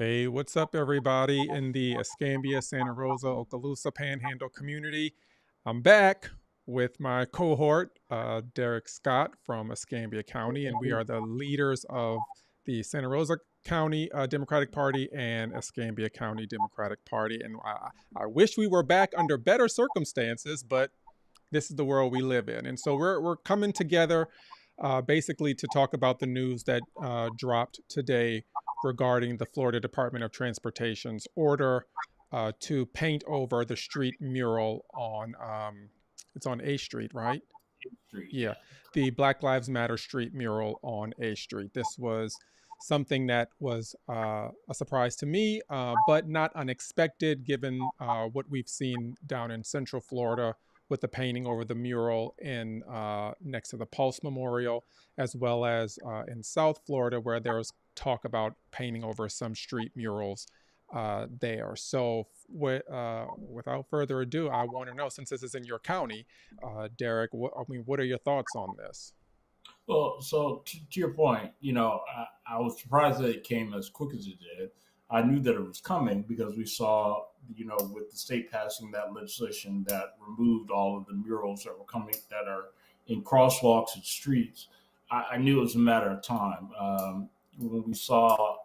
Hey, what's up, everybody in the Escambia, Santa Rosa, Okaloosa Panhandle community? I'm back with my cohort, Derek Scott from Escambia County, and we are the leaders of the Santa Rosa County Democratic Party and Escambia County Democratic Party. And I wish we were back under better circumstances, but this is the world we live in. And so we're coming together basically to talk about the news that dropped today regarding the Florida Department of Transportation's order to paint over the street mural on it's on A Street, right? Street, Yeah, yeah. the Black Lives Matter street mural on A Street. This was something that was a surprise to me, but not unexpected given what we've seen down in Central Florida with the painting over the mural in next to the Pulse Memorial, as well as in South Florida, where there was talk about painting over some street murals there. So, without further ado, I want to know, since this is in your county, Derek, what are your thoughts on this? Well, so to your point, I was surprised that it came as quick as it did. I knew that it was coming because we saw, with the state passing that legislation that removed all of the murals that were coming that are in crosswalks and streets. I knew it was a matter of time. When we saw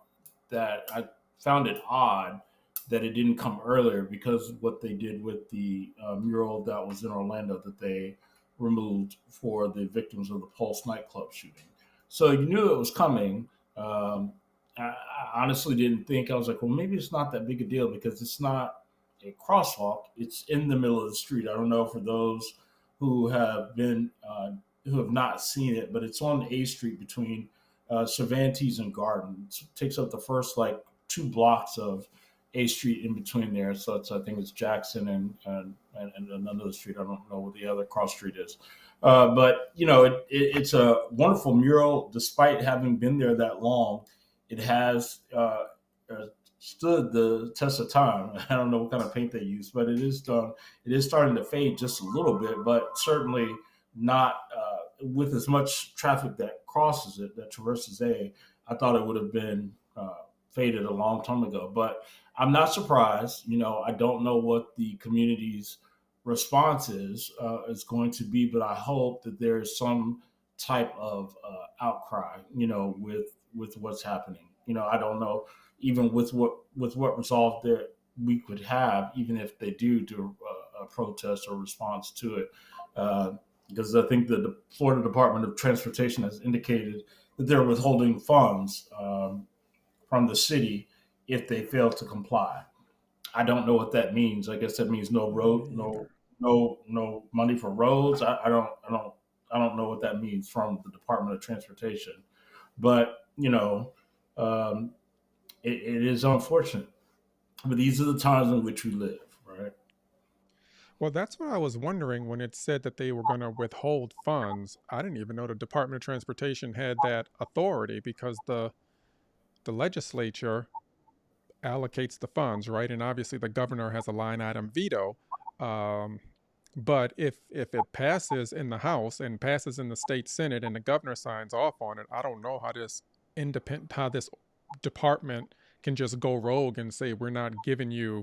that, I found it odd that it didn't come earlier because of what they did with the mural that was in Orlando that they removed for the victims of the Pulse nightclub shooting. So you knew it was coming. I honestly didn't think. I was like, well, maybe it's not that big a deal because it's not a crosswalk. It's in the middle of the street. I don't know for those who have been who have not seen it, but it's on A Street between Cervantes and Garden. It takes up the first like 2 blocks of A Street in between there. So I think it's Jackson and another street. I don't know what the other cross street is. But it's a wonderful mural. Despite having been there that long, it has stood the test of time. I don't know what kind of paint they use, but it is done. It is starting to fade just a little bit, but certainly not with as much traffic that crosses it, that traverses A. I thought it would have been faded a long time ago. But I'm not surprised. I don't know what the community's response is going to be, but I hope that there is some type of outcry. With what's happening. I don't know even with what resolve that we could have, even if they do a protest or response to it. Because I think that the Florida Department of Transportation has indicated that they're withholding funds from the city if they fail to comply. I don't know what that means. I guess that means no road, Me no either. no money for roads. I don't know what that means from the Department of Transportation. But um, it is unfortunate. But these are the times in which we live, right? Well, that's what I was wondering when it said that they were going to withhold funds. I didn't even know the Department of Transportation had that authority because the legislature allocates the funds, right? And obviously the governor has a line item veto. Um, but if it passes in the House and passes in the state Senate and the governor signs off on it, I don't know how this department can just go rogue and say we're not giving you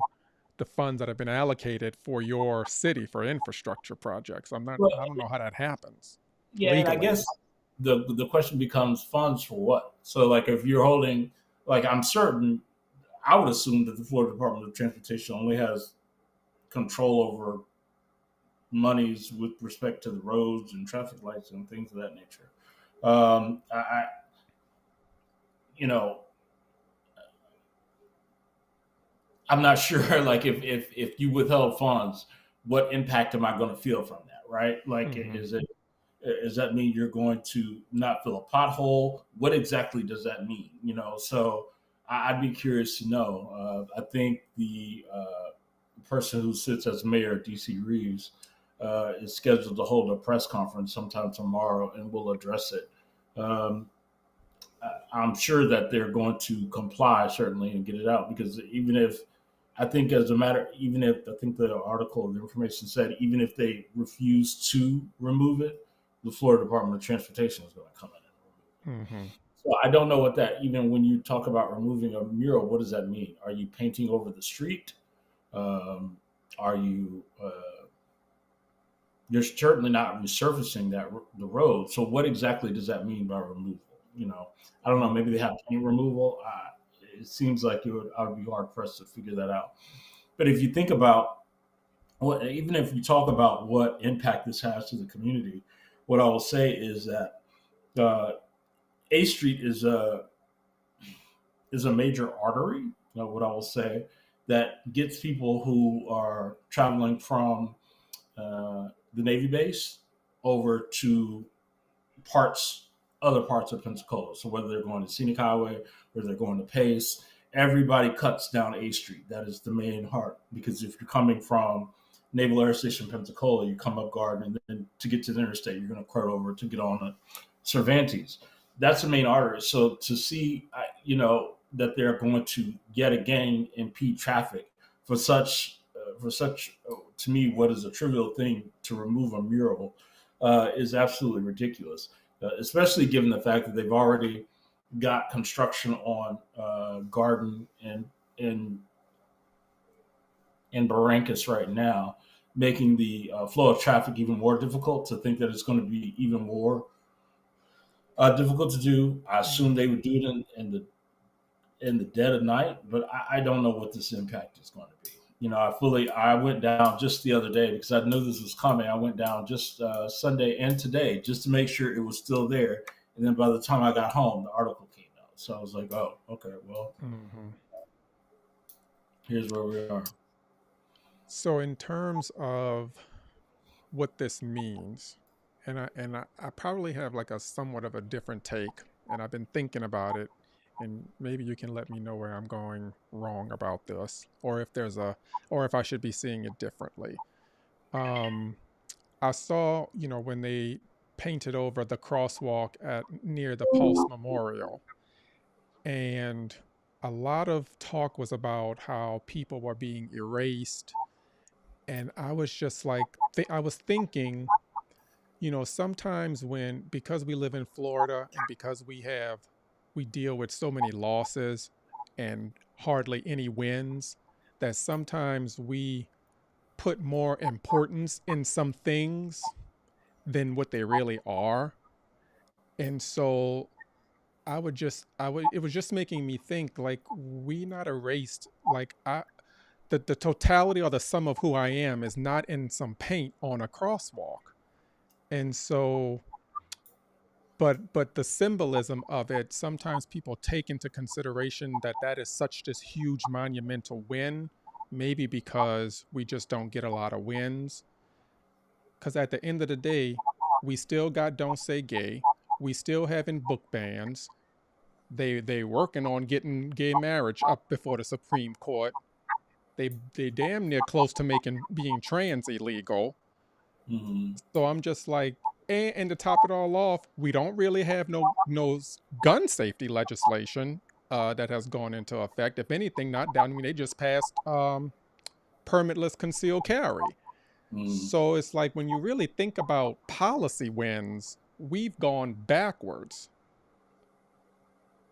the funds that have been allocated for your city for infrastructure projects. Well, I don't know how that happens yeah, and I legally. guess the question becomes funds for what? So, like, if you're holding, like, I'm certain, I would assume that the Florida Department of Transportation only has control over monies with respect to the roads and traffic lights and things of that nature. I you know, I'm not sure, like, if you withheld funds, what impact am I going to feel from that, right? Like, Hmm. does that mean you're going to not fill a pothole? What exactly does that mean? So I'd be curious to know. I think the person who sits as mayor, DC Reeves, is scheduled to hold a press conference sometime tomorrow, and will address it. Um, I'm sure that they're going to comply certainly and get it out because even if I think as a matter, even if I think the article, the information said, even if they refuse to remove it, the Florida Department of Transportation is going to come in and remove Hmm. So I don't know what that, even when you talk about removing a mural, what does that mean? Are you painting over the street? Um, are you, you're certainly not resurfacing the road. So what exactly does that mean by removal? You know, I don't know. Maybe they have paint removal. It seems like I would be hard pressed to figure that out. But if you think about what, even if you talk about what impact this has to the community, what I will say is that uh, A Street is a major artery. What I will say that gets people who are traveling from the Navy base over to parts, other parts of Pensacola. So whether they're going to Scenic Highway, whether they're going to Pace, everybody cuts down A Street. That is the main heart. Because if you're coming from Naval Air Station Pensacola, you come up Garden, and then to get to the interstate, you're going to cut over to get on Cervantes. That's the main artery. So to see, that they're going to yet again impede traffic for such to me, what is a trivial thing to remove a mural is absolutely ridiculous, especially given the fact that they've already got construction on Garden and and Barrancas right now, making the flow of traffic even more difficult. To think that it's going to be even more difficult to do, I assume Mhm. they would do it in the dead of night, but I don't know what this impact is going to be. I went down just the other day because I knew this was coming. I went down just Sunday and today just to make sure it was still there. And then by the time I got home, the article came out. So I was like, oh, okay, well, Mhm. here's where we are. So, in terms of what this means, and I probably have like a somewhat of a different take, and I've been thinking about it, and maybe you can let me know where I'm going wrong about this, or if I should be seeing it differently. Um, I saw, when they painted over the crosswalk at near the Pulse Memorial, and a lot of talk was about how people were being erased, and I was just like, I was thinking, sometimes because we live in Florida and because we deal with so many losses and hardly any wins, that sometimes we put more importance in some things than what they really are. And so it was just making me think, like, we not erased, like, the totality or the sum of who I am is not in some paint on a crosswalk. And so, but the symbolism of it, sometimes people take into consideration that is such this huge monumental win, maybe because we just don't get a lot of wins. Because at the end of the day, we still got Don't Say Gay, we still having book bans, they working on getting gay marriage up before the Supreme Court, they damn near close to making being trans illegal. Mm-hmm. So I'm just like, and to top it all off, we don't really have no gun safety legislation that has gone into effect. If anything, not down. I mean, they just passed permitless concealed carry. Mm-hmm. So it's like, when you really think about policy wins, we've gone backwards.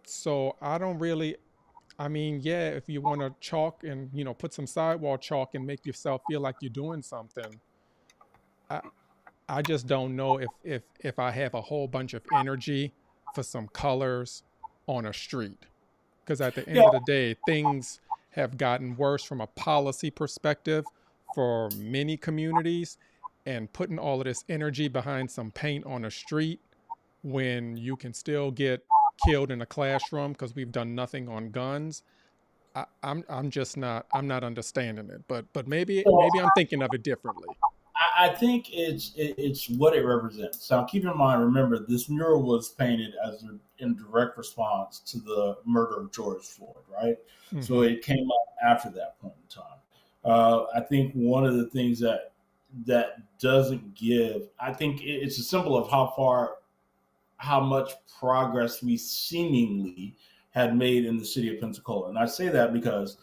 So I don't really. I mean, yeah, if you want to chalk and put some sidewall chalk and make yourself feel like you're doing something, I, I just don't know if I have a whole bunch of energy for some colors on a street. Because at the Yeah. end of the day, things have gotten worse from a policy perspective for many communities. And putting all of this energy behind some paint on a street when you can still get killed in a classroom because we've done nothing on guns, I'm just not understanding it. But So maybe I'm thinking of it differently. I think it's what it represents. Now, keep in mind, remember, this mural was painted in direct response to the murder of George Floyd, right? So Mm-hmm. it came up after that point in time. I think one of the things that doesn't give, I think it's a symbol of how much progress we seemingly had made in the city of Pensacola. And I say that because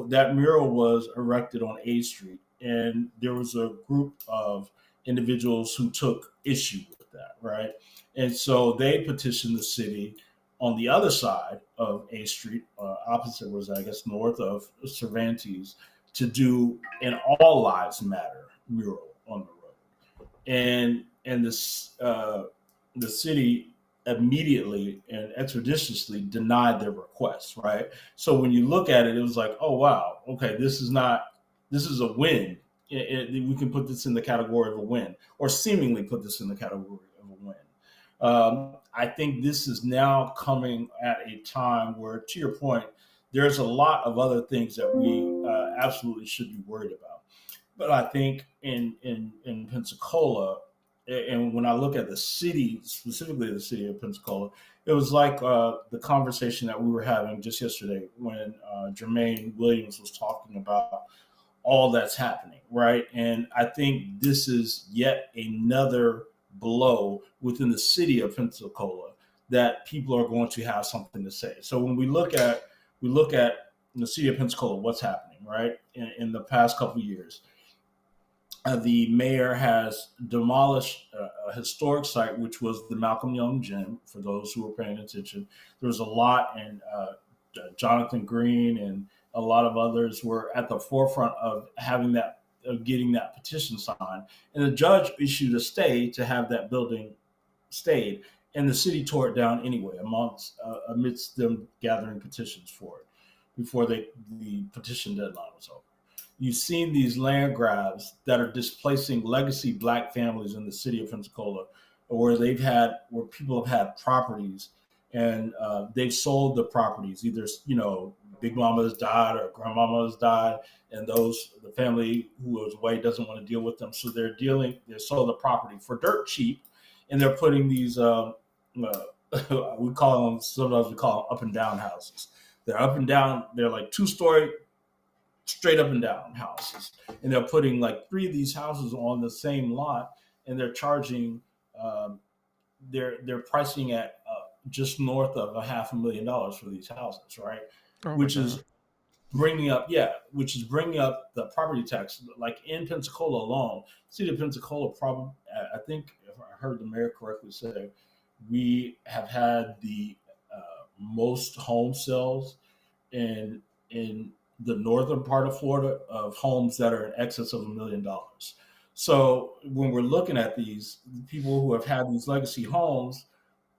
that mural was erected on A Street, and there was a group of individuals who took issue with that, right? And so they petitioned the city on the other side of A Street, opposite was, I guess, north of Cervantes, to do an All Lives Matter mural on the road. And this the city immediately and expeditiously denied their request, right? So when you look at it, it was like, oh wow, okay, this is a win. We can put this in the category of a win, or seemingly put this in the category of a win. I think this is now coming at a time where, to your point, there's a lot of other things that we absolutely should be worried about. But I think in Pensacola, and when I look at the city, specifically the city of Pensacola, it was like the conversation that we were having just yesterday when Jermaine Williams was talking about all that's happening, right? And I think this is yet another blow within the city of Pensacola that people are going to have something to say. So when we look at the city of Pensacola, what's happening, right? In the past couple of years, the mayor has demolished a historic site, which was the Malcolm Young Gym. For those who were paying attention, there was a lot, and Jonathan Green and a lot of others were at the forefront of having that, of getting that petition signed. And the judge issued a stay to have that building stayed, and the city tore it down anyway, amidst them gathering petitions for it before the petition deadline was over. You've seen these land grabs that are displacing legacy Black families in the city of Pensacola, where people have had properties, and they've sold the properties. Either Big Mama has died or Grandmama has died, and the family who was away doesn't want to deal with them, so they sold the property for dirt cheap, and they're putting these sometimes we call them up and down houses. They're up and down. They're like 2-story straight up and down houses, and they're putting like 3 of these houses on the same lot, and they're charging they're pricing at just north of $500,000 for these houses, right? Oh my which God. is which is bringing up the property tax. Like in Pensacola alone, city of Pensacola, probably, I think if I heard the mayor correctly say, we have had the most home sales in the northern part of Florida of homes that are in excess of $1 million. So when we're looking at these people who have had these legacy homes,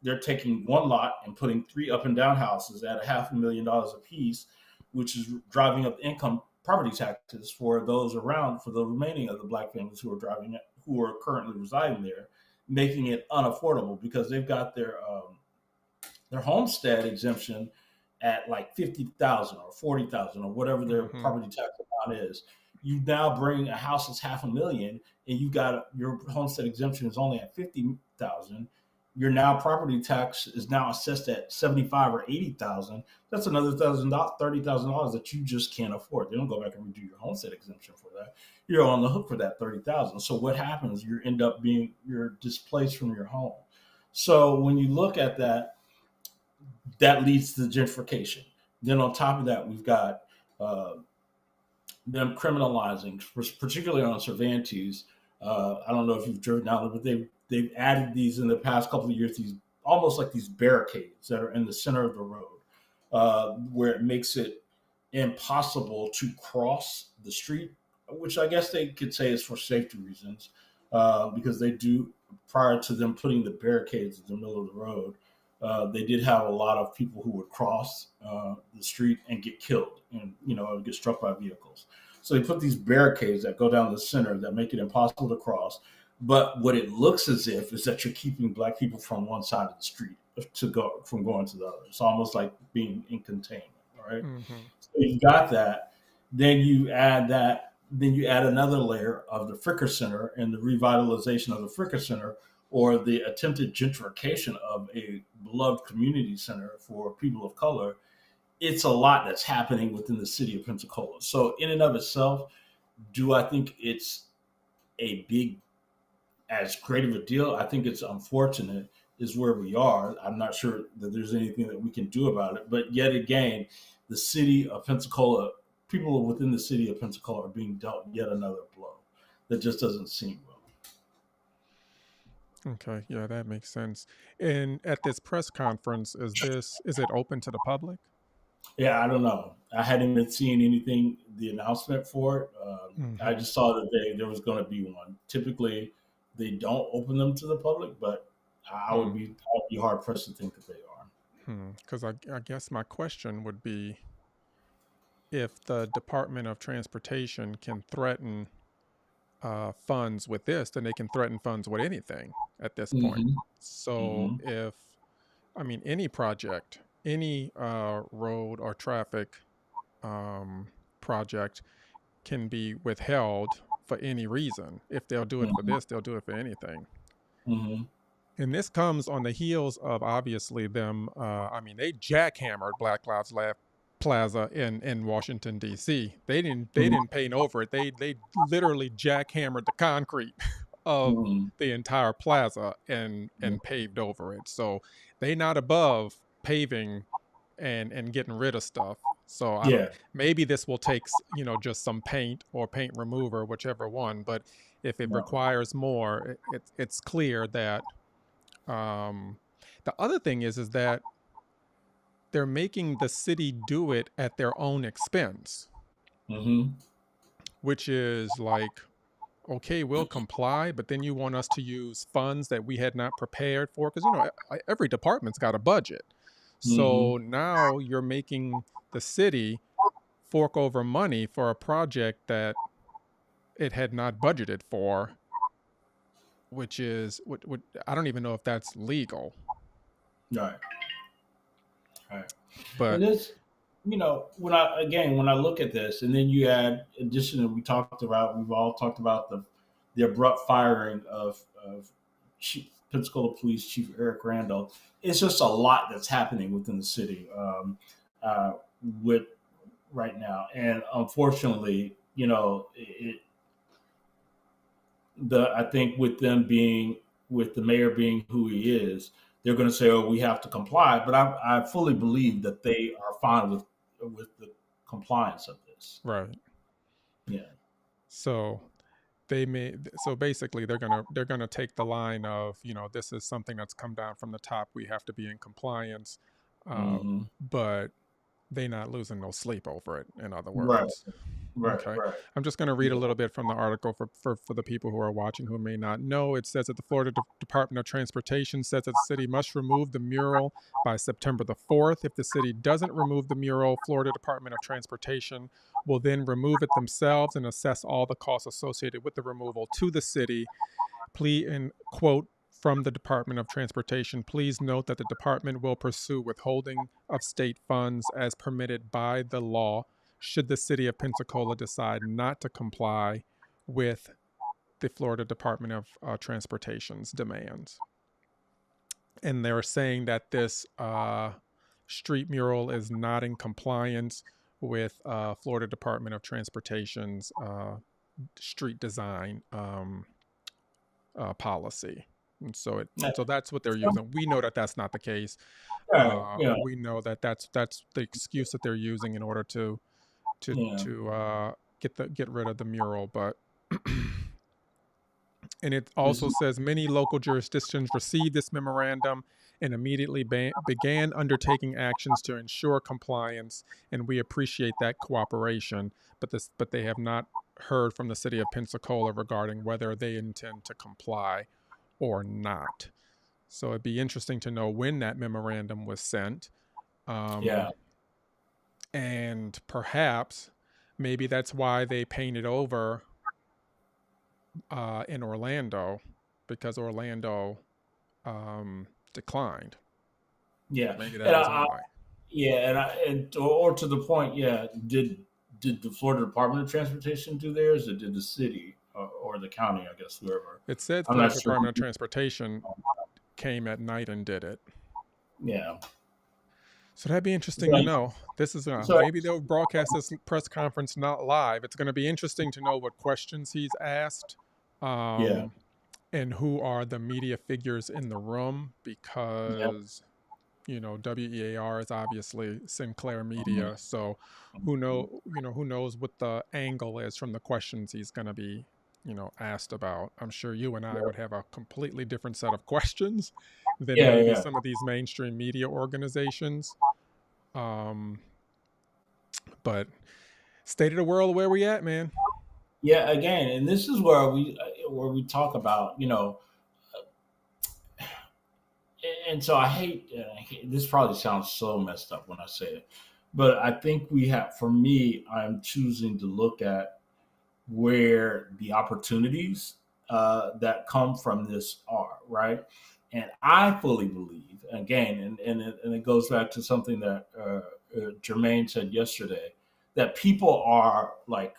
they're taking one lot and putting 3 up and down houses at $500,000 a piece, which is driving up income property taxes for those around, for the remaining of the Black families who are currently residing there, making it unaffordable because they've got their homestead exemption at like 50,000 or 40,000 or whatever their Mm-hmm. property tax amount is. You now bring a house that's $500,000, and you got your homestead exemption is only at 50,000. Your now property tax is now assessed at 75 or 80,000. That's another $30,000 that you just can't afford. They don't go back and redo your homestead exemption for that. You're on the hook for that 30,000. So what happens? You're displaced from your home. So when you look at that, that leads to gentrification. Then on top of that, we've got uh, them criminalizing, particularly on Cervantes. I don't know if you've driven down there, but they've added these in the past couple of years. These almost like these barricades that are in the center of the road, where it makes it impossible to cross the street, which I guess they could say is for safety reasons, because they do, prior to them putting the barricades in the middle of the road, they did have a lot of people who would cross the street and get killed, and get struck by vehicles. So they put these barricades that go down the center that make it impossible to cross. But what it looks as if is that you're keeping Black people from one side of the street from going to the other. It's almost like being in containment, right? Mm-hmm. So you got that. Then you add that. Then you add another layer of the Fricker Center and the revitalization of the Fricker Center, or the attempted gentrification of a beloved community center for people of color. It's a lot that's happening within the city of Pensacola. So in and of itself, do I think it's a big, as great of a deal? I think it's unfortunate is where we are. I'm not sure that there's anything that we can do about it. But yet again, the city of Pensacola, people within the city of Pensacola are being dealt yet another blow that just doesn't seem well. Okay, yeah, that makes sense. And at this press conference, is it open to the public? Yeah, I don't know. I hadn't even seen anything, the announcement for it. I Hmm. just saw that there was going to be one. Typically, they don't open them to the public, but I'd be hard pressed to think that they are. Because I guess my question would be if the Department of Transportation can threaten funds with this, then they can threaten funds with anything at this point. Mm-hmm. So Mm-hmm. if, I mean, any project, any road or traffic um, project can be withheld for any reason. If they'll do it for Mm-hmm. this, they'll do it for anything. Mm-hmm. And this comes on the heels of obviously them. I mean, they jackhammered Black Lives Plaza in Washington D.C. They didn't paint over it. They literally jackhammered the concrete of Mm-hmm. the entire plaza and paved over it. So they not above paving and getting rid of stuff. So I don't. Yeah. Maybe this will take just some paint or paint remover, whichever one. But if it No. requires more, it's clear that um, the other thing is that they're making the city do it at their own expense, Mm-hmm. which is like, okay, we'll comply, but then you want us to use funds that we had not prepared for, because every department's got a budget. Mm-hmm. So now you're making the city fork over money for a project that it had not budgeted for, which is what I don't even know if that's legal, Right. Right. And but this, when I look at this, and then you add additionally, we've all talked about the abrupt firing of Pensacola Police Chief Eric Randall. It's just a lot that's happening within the city uh, with right now, and unfortunately, I think with them being with the mayor being who he is, they're going to say, "Oh, we have to comply." But I fully believe that they are fine with the compliance of this. right. Yeah. So so basically they're gonna take the line of this is something that's come down from the top, we have to be in compliance, uh, Hmm. but they not losing no sleep over it, in other Right. words. Right. Okay. Right. I'm just going to read a Yeah. little bit from the article for the people who are watching who may not know. It says that the Florida Department of Transportation says that the city must remove the mural by September the 4th. If the city doesn't remove the mural, Florida Department of Transportation will then remove it themselves and assess all the costs associated with the removal to the city. Please, and quote from the Department of Transportation, please note that the department will pursue withholding of state funds as permitted by the law should the city of Pensacola decide not to comply with the Florida Department of Transportation's demands. And they're saying that this street mural is not in compliance with Florida Department of Transportation's street design policy. And so that's what they're using. We know that that's not the case. Right. Yeah. We know that that's the excuse that they're using in order to Yeah. to get rid of the mural. But and it also This. says many local jurisdictions received this memorandum and immediately began undertaking actions to ensure compliance, and we appreciate that cooperation. But they have not heard from the city of Pensacola regarding whether they intend to comply or not. So it'd be interesting to know when that memorandum was sent. Yeah. Um, and perhaps maybe that's why they painted over in Orlando, because Orlando declined. Yeah. Maybe that And was why. yeah, or to the point, yeah. Did the Florida Department of Transportation do theirs, or did the city or the county? I guess whoever. It said I'm not Florida sure. Department of Transportation came at night and did it. Yeah. So that'd be interesting So, to know. This is so maybe they'll broadcast this press conference not live. It's going to be interesting to know what questions he's asked, yeah. um, and who are the media figures in the room, Yep. because WEAR is obviously Sinclair Mhm. Media. So who knows what the angle is from the questions he's going to be asked about. I'm sure you and I would have a completely different set of questions than Yeah, maybe yeah, some of these mainstream media organizations. Um, but state of the world where we at, man. yeah. Again, and this is where we talk about, and so I hate this. Probably sounds so messed up when I say it, but I think we have. For me, I'm choosing to look at where the opportunities that come from this are, right? And I fully believe, again, and it goes back to something that Jermaine said yesterday, that people are like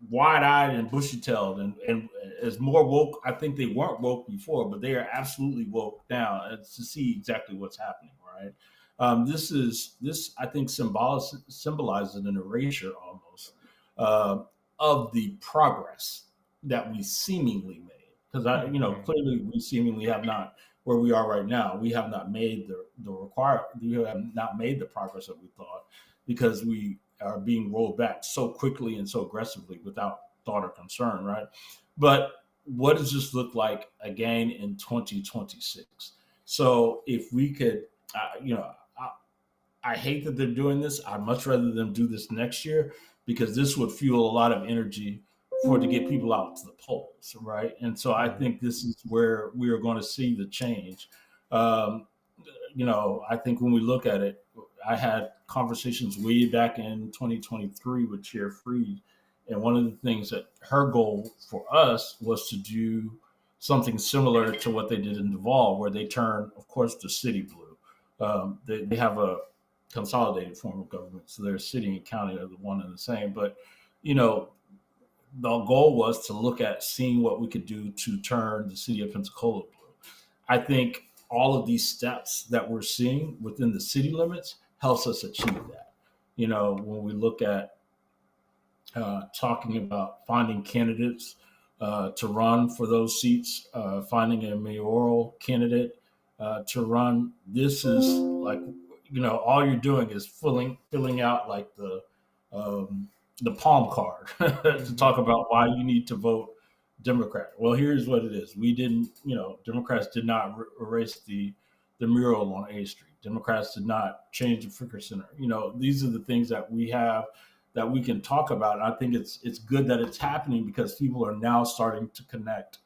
wide eyed and bushy tailed and as more woke. I think they weren't woke before, but they are absolutely woke now to see exactly what's happening. Right. This I think symbolizes an erasure almost uh, of the progress that we seemingly made. Because Hmm. clearly we seemingly have not where we are right now. We have not made the required. We have not made the progress that we thought because we are being rolled back so quickly and so aggressively without thought or concern, right? But what does this look like again in 2026? So if we could, I hate that they're doing this. I'd much rather them do this next year because this would fuel a lot of energy for to get people out to the polls, right? And so I Right. think this is where we are going to see the change. Um, I think when we look at it, I had conversations way back in 2023 with Chair Freed, and one of the things that her goal for us was to do something similar to what they did in Duval, where they turn, of course, the city blue. They have a consolidated form of government, so their city and county are the one and the same. But you know, the goal was to look at seeing what we could do to turn the city of Pensacola blue. I think all of these steps that we're seeing within the city limits helps us achieve that. When we look at talking about finding candidates to run for those seats, finding a mayoral candidate to run, this is like all you're doing is filling out like um, the palm card to Hmm. talk about why you need to vote Democrat. Well, here's what it is: we didn't, Democrats did not erase the mural on A Street. Democrats did not change the Fricker Center. These are the things that we have that we can talk about. And I think it's good that it's happening because people are now starting to connect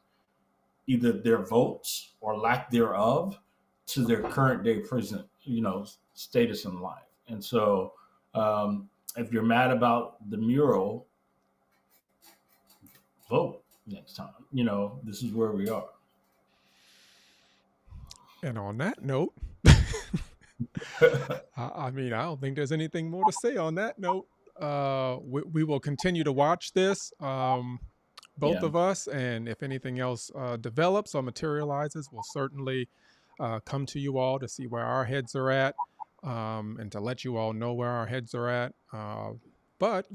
either their votes or lack thereof to their current day present, status in life. And so, if you're mad about the mural, vote next time. This is where we are. And on that note, I mean, I don't think there's anything more to say on that note. We will continue to watch this, both Yeah. of us, and if anything else develops or materializes, we'll certainly come to you all to see where our heads are at, and to let you all know where our heads are at. But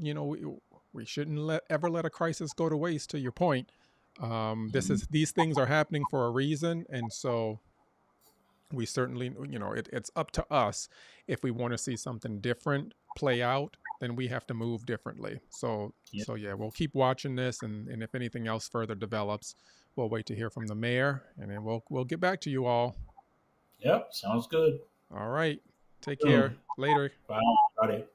we shouldn't ever let a crisis go to waste. To your point, these things are happening for a reason, and so we certainly, it's up to us. If we want to see something different play out, then we have to move differently. Yeah. Yeah, we'll keep watching this, and if anything else further develops, we'll wait to hear from the mayor, and then we'll get back to you all. Yep. Sounds good. All right, take care. Soon. Later. Bye, everybody.